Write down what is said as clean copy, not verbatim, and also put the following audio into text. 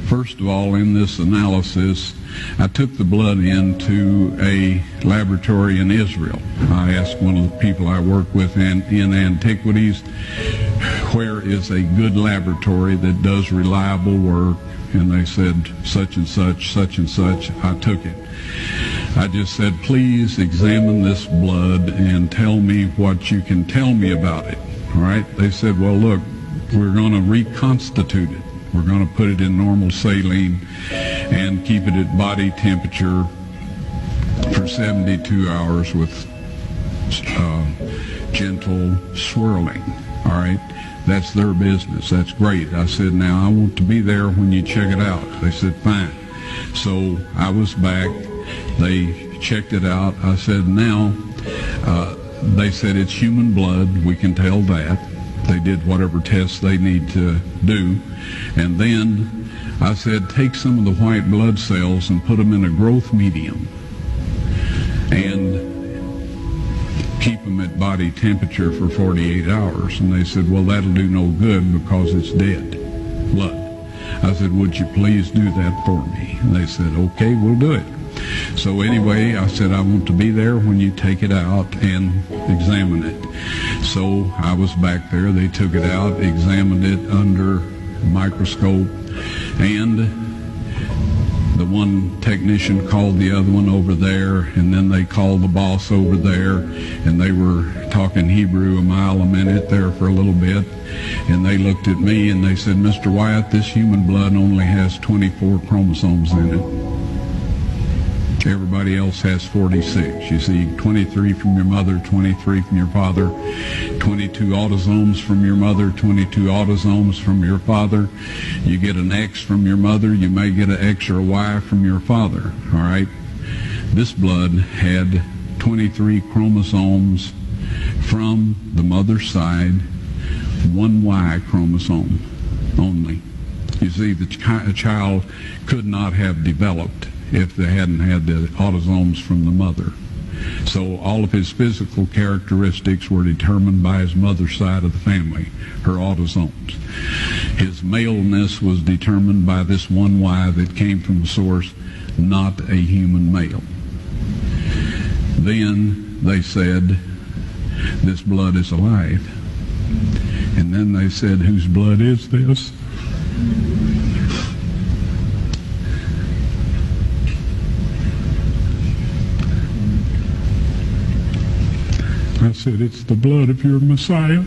First of all, in this analysis, I took the blood into a laboratory in Israel. I asked one of the people I work with in antiquities, where is a good laboratory that does reliable work? And they said, such and such, such and such. I took it. I just said, please examine this blood and tell me what you can tell me about it. All right? They said, well, look, we're going to reconstitute it. We're going to put it in normal saline and keep it at body temperature for 72 hours with gentle swirling. All right? That's their business. That's great. I said, now I want to be there when you check it out. They said, fine. So I was back. They checked it out. I said, now, they said it's human blood. We can tell that. They did whatever tests they need to do. And then I said, take some of the white blood cells and put them in a growth medium and keep them at body temperature for 48 hours. And they said, well, that'll do no good because it's dead blood. I said, would you please do that for me? And they said, okay, we'll do it. So anyway, I said, I want to be there when you take it out and examine it. So I was back there. They took it out, examined it under a microscope, and the one technician called the other one over there, and then they called the boss over there, and they were talking Hebrew a mile a minute there for a little bit, and they looked at me and they said, Mr. Wyatt, this human blood only has 24 chromosomes in it. Everybody else has 46. You see, 23 from your mother, 23 from your father, 22 autosomes from your mother, 22 autosomes from your father. You get an X from your mother, you may get an X or a Y from your father, all right? This blood had 23 chromosomes from the mother's side, one Y chromosome only. You see, the child could not have developed if they hadn't had the autosomes from the mother. So all of his physical characteristics were determined by his mother's side of the family, her autosomes. His maleness was determined by this one Y that came from the source, not a human male. Then they said, this blood is alive. And then they said, whose blood is this? I said, it's the blood of your Messiah.